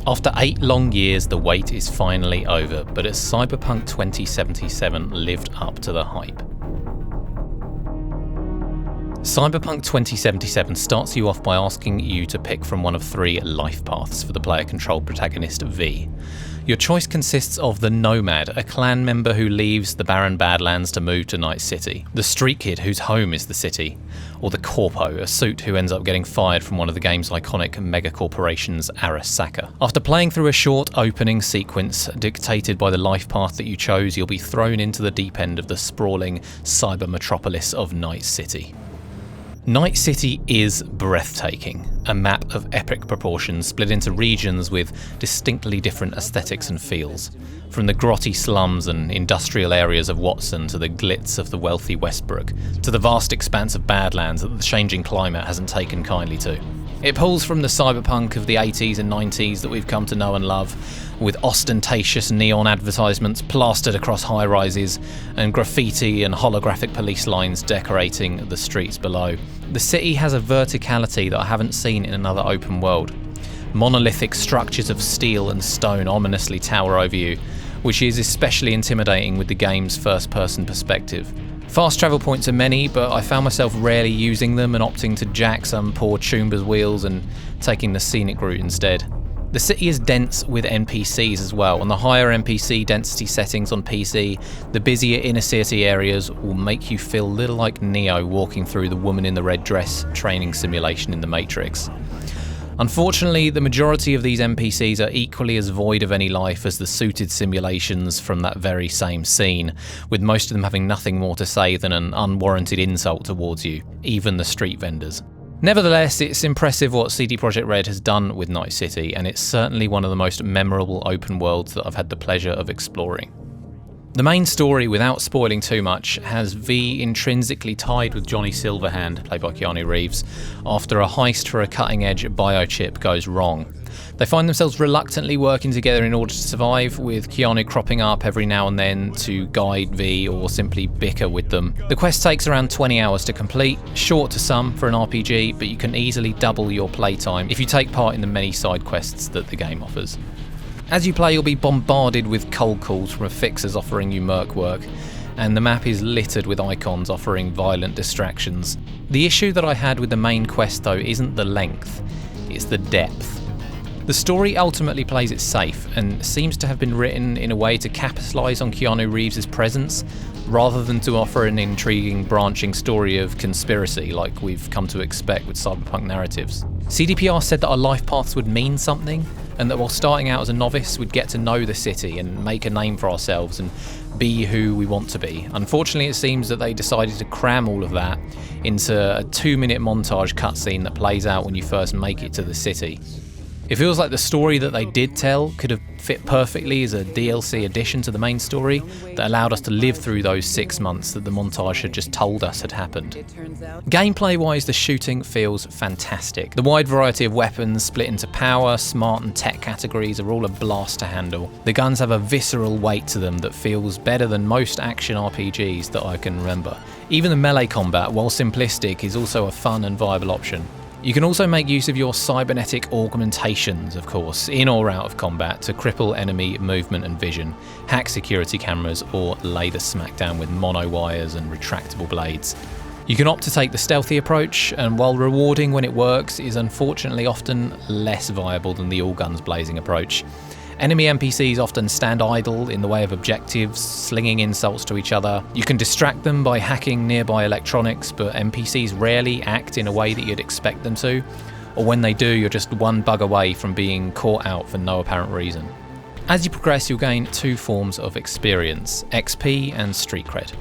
After 8 long years, the wait is finally over, but as Cyberpunk 2077 lived up to the hype. Cyberpunk 2077 starts you off by asking you to pick from one of 3 life paths for the player-controlled protagonist V. Your choice consists of the Nomad, a clan member who leaves the barren Badlands to move to Night City, the Street Kid whose home is the city, or the Corpo, a suit who ends up getting fired from one of the game's iconic megacorporations, Arasaka. After playing through a short opening sequence dictated by the life path that you chose, you'll be thrown into the deep end of the sprawling cyber metropolis of Night City. Night City is breathtaking, a map of epic proportions split into regions with distinctly different aesthetics and feels. From the grotty slums and industrial areas of Watson to the glitz of the wealthy Westbrook, to the vast expanse of Badlands that the changing climate hasn't taken kindly to. It pulls from the cyberpunk of the 80s and 90s that we've come to know and love, with ostentatious neon advertisements plastered across high-rises and graffiti and holographic police lines decorating the streets below. The city has a verticality that I haven't seen in another open world. Monolithic structures of steel and stone ominously tower over you, which is especially intimidating with the game's first-person perspective. Fast travel points are many, but I found myself rarely using them and opting to jack some poor Choomba's wheels and taking the scenic route instead. The city is dense with NPCs as well. On the higher NPC density settings on PC, the busier inner city areas will make you feel a little like Neo walking through the woman in the red dress training simulation in the Matrix. Unfortunately, the majority of these NPCs are equally as void of any life as the suited simulations from that very same scene, with most of them having nothing more to say than an unwarranted insult towards you, even the street vendors. Nevertheless, it's impressive what CD Projekt Red has done with Night City, and it's certainly one of the most memorable open worlds that I've had the pleasure of exploring. The main story, without spoiling too much, has V intrinsically tied with Johnny Silverhand, played by Keanu Reeves, after a heist for a cutting-edge biochip goes wrong. They find themselves reluctantly working together in order to survive, with Keanu cropping up every now and then to guide V or simply bicker with them. The quest takes around 20 hours to complete, short to some for an RPG, but you can easily double your playtime if you take part in the many side quests that the game offers. As you play, you'll be bombarded with cold calls from fixers offering you merc work, and the map is littered with icons offering violent distractions. The issue that I had with the main quest though isn't the length, it's the depth. The story ultimately plays it safe and seems to have been written in a way to capitalise on Keanu Reeves' presence, rather than to offer an intriguing branching story of conspiracy like we've come to expect with cyberpunk narratives. CDPR said that our life paths would mean something, and that while starting out as a novice we'd get to know the city and make a name for ourselves and be who we want to be. Unfortunately, it seems that they decided to cram all of that into a 2-minute montage cutscene that plays out when you first make it to the city. It feels like the story that they did tell could have fit perfectly as a DLC addition to the main story that allowed us to live through those 6 months that the montage had just told us had happened. Gameplay-wise, the shooting feels fantastic. The wide variety of weapons split into power, smart and tech categories are all a blast to handle. The guns have a visceral weight to them that feels better than most action RPGs that I can remember. Even the melee combat, while simplistic, is also a fun and viable option. You can also make use of your cybernetic augmentations, of course, in or out of combat to cripple enemy movement and vision, hack security cameras, or lay the smackdown with mono wires and retractable blades. You can opt to take the stealthy approach, and while rewarding when it works, is unfortunately often less viable than the all guns blazing approach. Enemy NPCs often stand idle in the way of objectives, slinging insults to each other. You can distract them by hacking nearby electronics, but NPCs rarely act in a way that you'd expect them to, or when they do, you're just one bug away from being caught out for no apparent reason. As you progress, you'll gain 2 forms of experience, XP and street cred.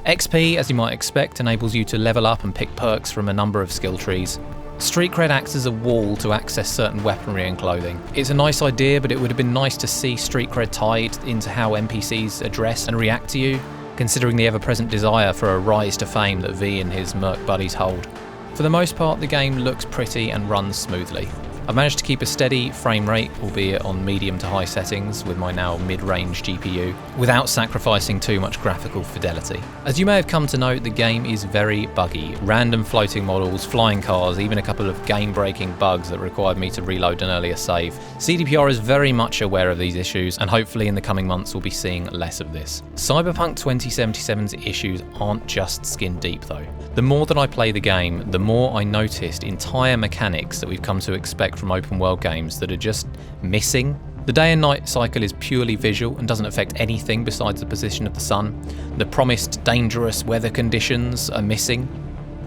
XP, as you might expect, enables you to level up and pick perks from a number of skill trees. Street cred acts as a wall to access certain weaponry and clothing. It's a nice idea, but it would have been nice to see street cred tied into how NPCs address and react to you, considering the ever-present desire for a rise to fame that V and his merc buddies hold. For the most part, the game looks pretty and runs smoothly. I've managed to keep a steady frame rate, albeit on medium to high settings with my now mid-range GPU, without sacrificing too much graphical fidelity. As you may have come to know, the game is very buggy. Random floating models, flying cars, even a couple of game-breaking bugs that required me to reload an earlier save. CDPR is very much aware of these issues, and hopefully in the coming months we'll be seeing less of this. Cyberpunk 2077's issues aren't just skin deep though. The more that I play the game, the more I noticed entire mechanics that we've come to expect from open world games that are just missing. The day and night cycle is purely visual and doesn't affect anything besides the position of the sun. The promised dangerous weather conditions are missing.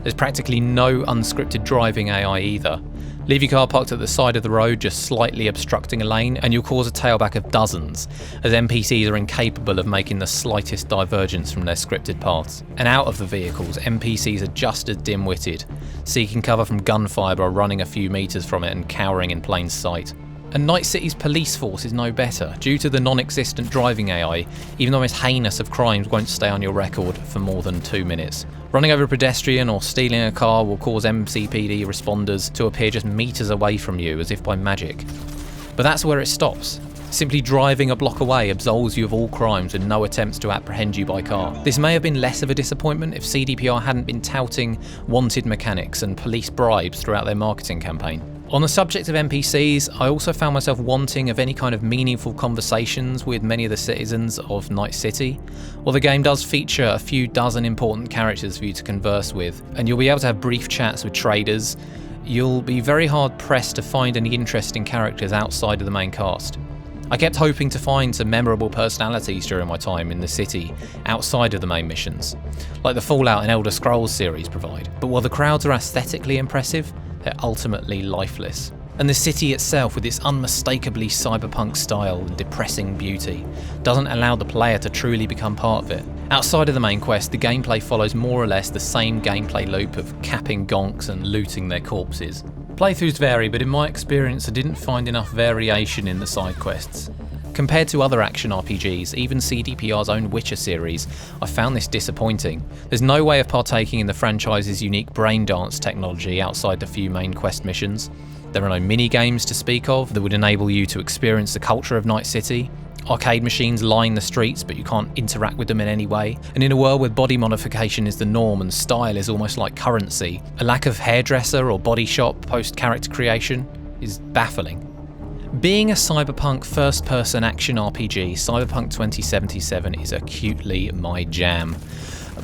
There's practically no unscripted driving AI either. Leave your car parked at the side of the road just slightly obstructing a lane and you'll cause a tailback of dozens, as NPCs are incapable of making the slightest divergence from their scripted paths. And out of the vehicles, NPCs are just as dim-witted, seeking cover from gunfire by running a few meters from it and cowering in plain sight. And Night City's police force is no better, due to the non-existent driving AI. Even the most heinous of crimes won't stay on your record for more than 2 minutes. Running over a pedestrian or stealing a car will cause MCPD responders to appear just meters away from you as if by magic. But that's where it stops. Simply driving a block away absolves you of all crimes with no attempts to apprehend you by car. This may have been less of a disappointment if CDPR hadn't been touting wanted mechanics and police bribes throughout their marketing campaign. On the subject of NPCs, I also found myself wanting of any kind of meaningful conversations with many of the citizens of Night City. While the game does feature a few dozen important characters for you to converse with, and you'll be able to have brief chats with traders, you'll be very hard pressed to find any interesting characters outside of the main cast. I kept hoping to find some memorable personalities during my time in the city outside of the main missions, like the Fallout and Elder Scrolls series provide. But while the crowds are aesthetically impressive, they're ultimately lifeless. And the city itself, with its unmistakably cyberpunk style and depressing beauty, doesn't allow the player to truly become part of it. Outside of the main quest, the gameplay follows more or less the same gameplay loop of capping gonks and looting their corpses. Playthroughs vary, but in my experience I didn't find enough variation in the side quests. Compared to other action RPGs, even CDPR's own Witcher series, I found this disappointing. There's no way of partaking in the franchise's unique brain dance technology outside the few main quest missions. There are no mini-games to speak of that would enable you to experience the culture of Night City. Arcade machines line the streets, but you can't interact with them in any way. And in a world where body modification is the norm and style is almost like currency, a lack of hairdresser or body shop post-character creation is baffling. Being a cyberpunk first-person action RPG, Cyberpunk 2077 is acutely my jam.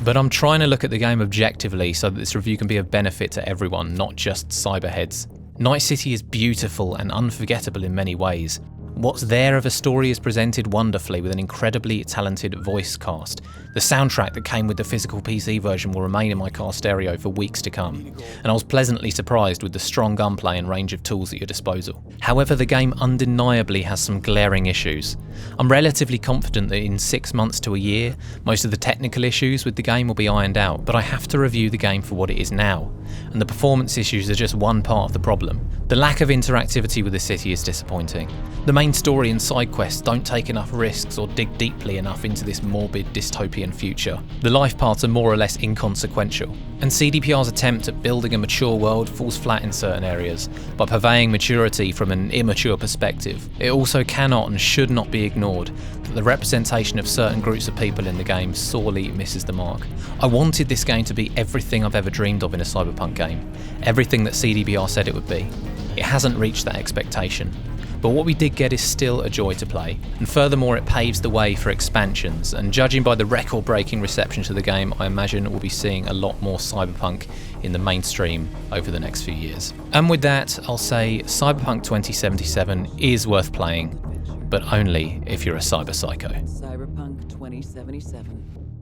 But I'm trying to look at the game objectively so that this review can be of benefit to everyone, not just cyberheads. Night City is beautiful and unforgettable in many ways. What's there of a story is presented wonderfully with an incredibly talented voice cast. The soundtrack that came with the physical PC version will remain in my car stereo for weeks to come, and I was pleasantly surprised with the strong gunplay and range of tools at your disposal. However, the game undeniably has some glaring issues. I'm relatively confident that in 6 months to a year, most of the technical issues with the game will be ironed out, but I have to review the game for what it is now, and the performance issues are just one part of the problem. The lack of interactivity with the city is disappointing. The main story and side quests don't take enough risks or dig deeply enough into this morbid dystopian future. The life paths are more or less inconsequential, and CDPR's attempt at building a mature world falls flat in certain areas by purveying maturity from an immature perspective. It also cannot and should not be ignored that the representation of certain groups of people in the game sorely misses the mark. I wanted this game to be everything I've ever dreamed of in a cyberpunk game, everything that CDPR said it would be. It hasn't reached that expectation. But what we did get is still a joy to play, and furthermore it paves the way for expansions, and judging by the record-breaking reception to the game, I imagine we'll be seeing a lot more Cyberpunk in the mainstream over the next few years. And with that, I'll say Cyberpunk 2077 is worth playing, but only if you're a cyber psycho. Cyberpunk 2077.